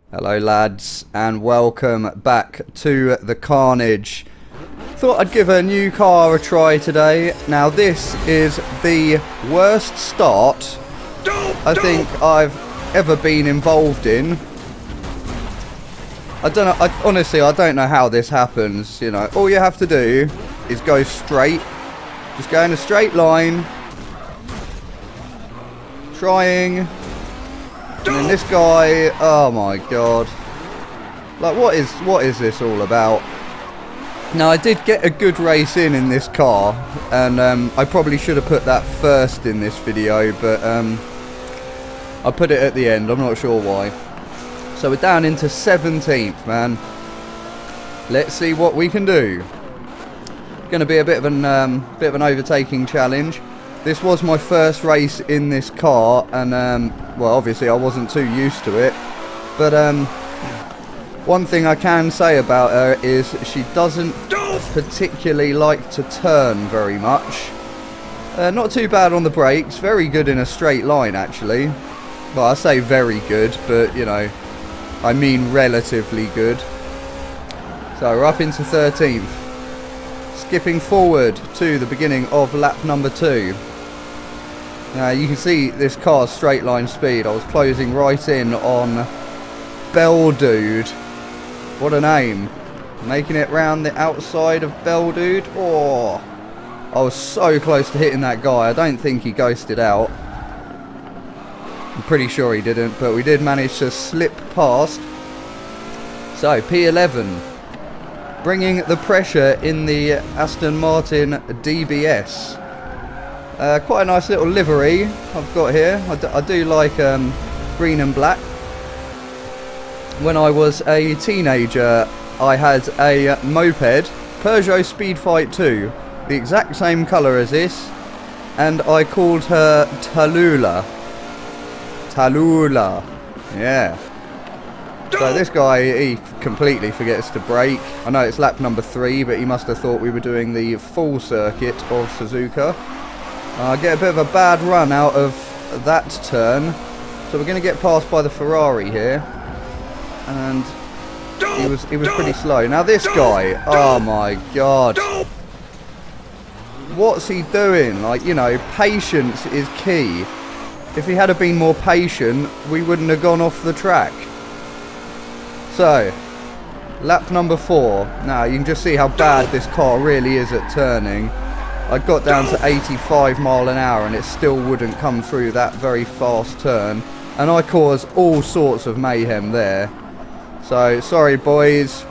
Hello lads, and welcome back to the carnage. Thought I'd give a new car a try today. Now this is the worst start I think I've ever been involved in. I don't know, honestly I don't know how this happens, you know. All you have to do is go straight. Just go in a straight line. Trying. And then this guy, oh my god. Like what is this all about? Now I did get a good race in this car, and I probably should have put that first in this video, but I put it at the end, I'm not sure why. So we're down into 17th, man. Let's see what we can do. Going to be a bit of an overtaking challenge. This was my first race in this car, and well, obviously I wasn't too used to it, but one thing I can say about her is she doesn't particularly like to turn very much. Not too bad on the brakes, very good in a straight line actually. Well, I say very good, but you know, I mean relatively good. So we're up into 13th. Skipping forward to the beginning of lap number 2. Now you can see this car's straight line speed. I was closing right in on Dude. What a name. Making it round the outside of Dude. Oh, I was so close to hitting that guy. I don't think he ghosted out. I'm pretty sure he didn't, but we did manage to slip past. So P11. Bringing the pressure in the Aston Martin DBS. Quite a nice little livery I've got here. I do like green and black. When I was a teenager, I had a moped, Peugeot Speedfight 2, the exact same colour as this, and I called her Tallulah. Tallulah, yeah. So this guy, he completely forgets to brake. I know it's lap number 3, but he must have thought we were doing the full circuit of Suzuka. I get a bit of a bad run out of that turn, so we're going to get passed by the Ferrari here, and he was pretty slow. Now this guy, oh my god, what's he doing? Like, you know, patience is key. If he had been more patient, we wouldn't have gone off the track. So, lap number 4. Now you can just see how bad this car really is at turning. I got down to 85 mile an hour and it still wouldn't come through that very fast turn, and I caused all sorts of mayhem there. So sorry boys,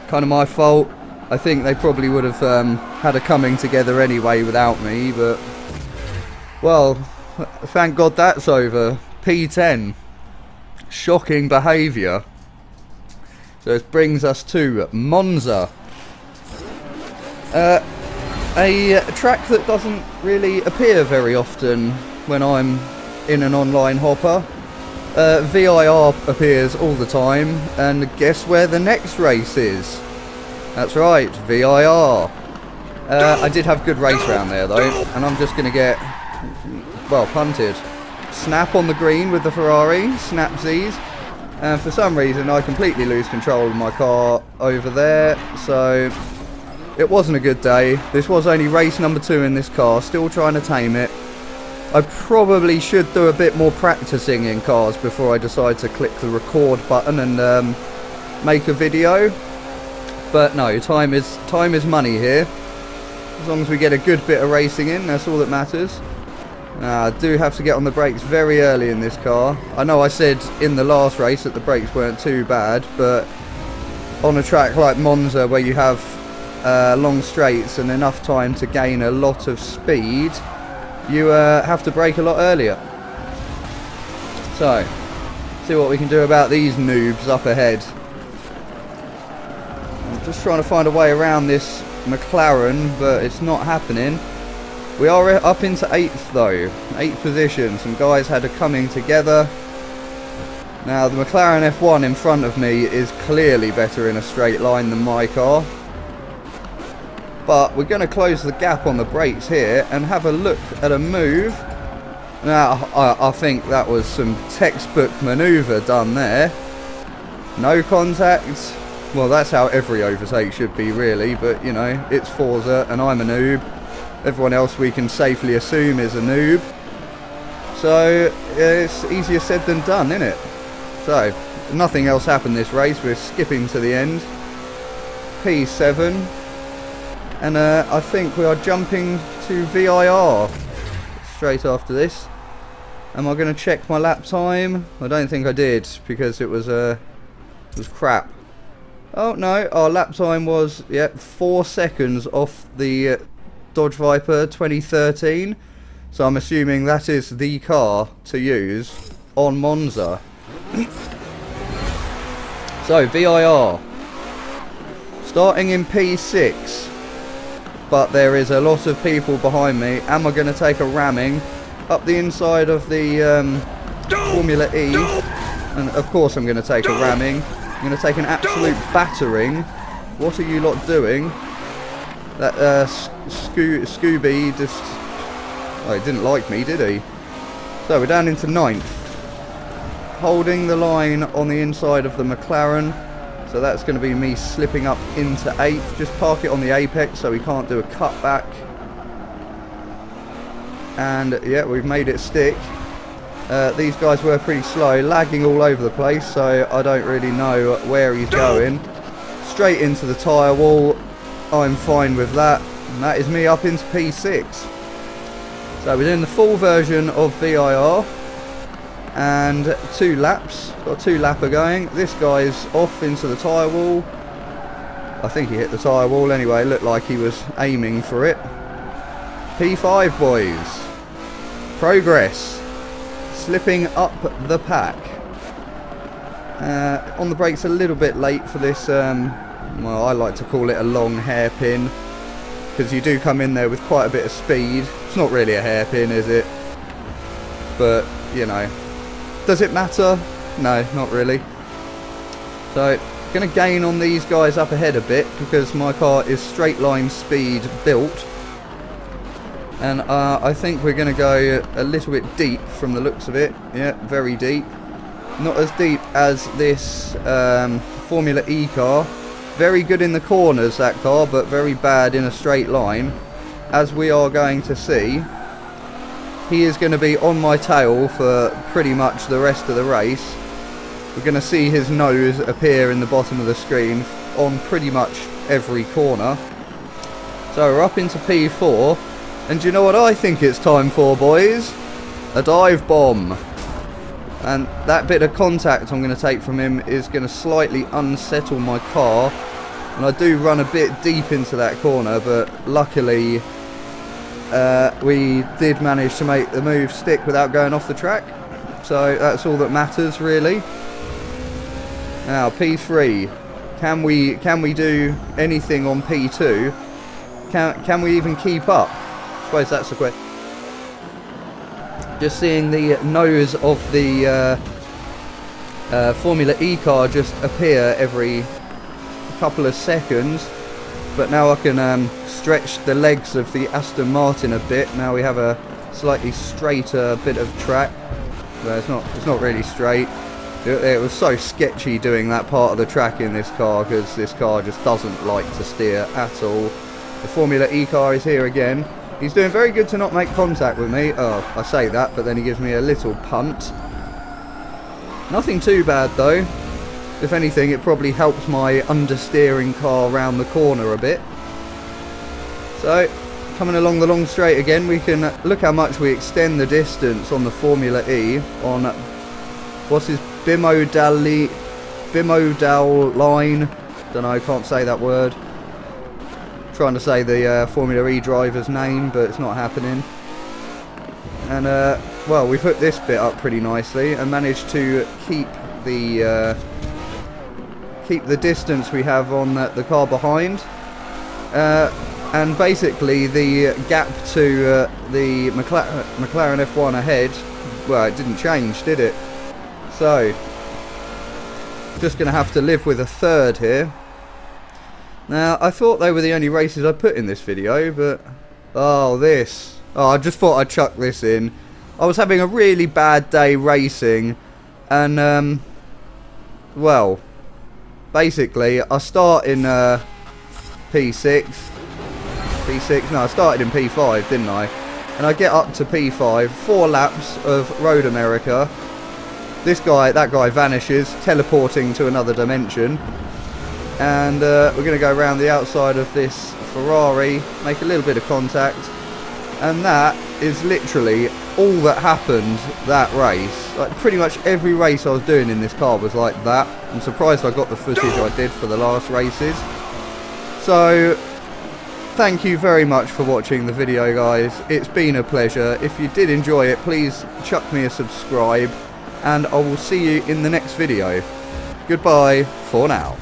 kind of my fault. I think they probably would have had a coming together anyway without me, but well, thank God that's over. P10. Shocking behaviour. So this brings us to Monza. A track that doesn't really appear very often when I'm in an online hopper. VIR appears all the time, and guess where the next race is? That's right, VIR. I did have good race round there though, and I'm just going to get, well, punted. Snap on the green with the Ferrari, snapsies. And for some reason I completely lose control of my car over there, so it wasn't a good day. This was only race number 2 in this car, still trying to tame it. I probably should do a bit more practicing in cars before I decide to click the record button and make a video. But no, time is money here. As long as we get a good bit of racing in, that's all that matters. I do have to get on the brakes very early in this car. I know I said in the last race that the brakes weren't too bad, but on a track like Monza where you have long straights and enough time to gain a lot of speed, you have to brake a lot earlier. So, see what we can do about these noobs up ahead. I'm just trying to find a way around this McLaren, but it's not happening. We are up into 8th though, 8th position. Some guys had a coming together. Now the McLaren F1 in front of me is clearly better in a straight line than my car. But we're going to close the gap on the brakes here and have a look at a move. Now, I think that was some textbook manoeuvre done there. No contact. Well, that's how every overtake should be, really. But, you know, it's Forza and I'm a noob. Everyone else we can safely assume is a noob. So, it's easier said than done, isn't it? So, nothing else happened this race. We're skipping to the end. P7. And I think we are jumping to VIR straight after this. Am I going to check my lap time? I don't think I did, because it was crap. Oh no, our lap time was 4 seconds off the Dodge Viper 2013. So I'm assuming that is the car to use on Monza. So VIR, starting in P6, but there is a lot of people behind me. Am I going to take a ramming up the inside of the Formula E? And of course I'm going to take a ramming. I'm going to take an absolute battering. What are you lot doing? That Scooby just... Oh, he didn't like me, did he? So we're down into 9th. Holding the line on the inside of the McLaren. So that's going to be me slipping up into 8th. Just park it on the apex so we can't do a cutback. And yeah, we've made it stick. These guys were pretty slow, lagging all over the place, so I don't really know where he's going. Straight into the tyre wall. I'm fine with that. And that is me up into P6. So we're doing the full version of VIR. And 2 laps. Got 2 lapper going. This guy's off into the tyre wall. I think he hit the tyre wall anyway. Looked like he was aiming for it. P5, boys. Progress. Slipping up the pack. On the brakes a little bit late for this, well, I like to call it a long hairpin, because you do come in there with quite a bit of speed. It's not really a hairpin, is it? But, you know. Does it matter? No, not really. So, going to gain on these guys up ahead a bit, because my car is straight line speed built. And I think we're going to go a little bit deep from the looks of it. Yeah, very deep. Not as deep as this Formula E car. Very good in the corners, that car, but very bad in a straight line. As we are going to see, he is going to be on my tail for pretty much the rest of the race. We're going to see his nose appear in the bottom of the screen on pretty much every corner. So we're up into P4. And do you know what I think it's time for, boys? A dive bomb. And that bit of contact I'm going to take from him is going to slightly unsettle my car. And I do run a bit deep into that corner, but luckily we did manage to make the move stick without going off the track. So that's all that matters, really. Now, P3. Can we do anything on P2? Can we even keep up? I suppose that's the question. Just seeing the nose of the Formula E car just appear every couple of seconds, but now I can stretch the legs of the Aston Martin a bit. Now we have a slightly straighter bit of track. Well, it's not really straight. It was so sketchy doing that part of the track in this car, because this car just doesn't like to steer at all. The Formula E car is here again. He's doing very good to not make contact with me. Oh, I say that, but then he gives me a little punt. Nothing too bad though. If anything, it probably helps my understeering car round the corner a bit. So, coming along the long straight again, we can look how much we extend the distance on the Formula E on what's his bimodal line. Don't know, I can't say that word. Trying to say the Formula E driver's name, but it's not happening. And well, we've hooked this bit up pretty nicely and managed to keep the distance we have on the car behind. And basically the gap to the McLaren F1 ahead, well, it didn't change, did it? So just going to have to live with a third here. Now, I thought they were the only races I put in this video, but... Oh, this. Oh, I just thought I'd chuck this in. I was having a really bad day racing, and, well, basically, I start in, P6. P6? No, I started in P5, didn't I? And I get up to P5, 4 laps of Road America. That guy vanishes, teleporting to another dimension. And we're going to go around the outside of this Ferrari, make a little bit of contact. And that is literally all that happened that race. Like, pretty much every race I was doing in this car was like that. I'm surprised I got the footage I did for the last races. So, thank you very much for watching the video, guys. It's been a pleasure. If you did enjoy it, please chuck me a subscribe. And I will see you in the next video. Goodbye for now.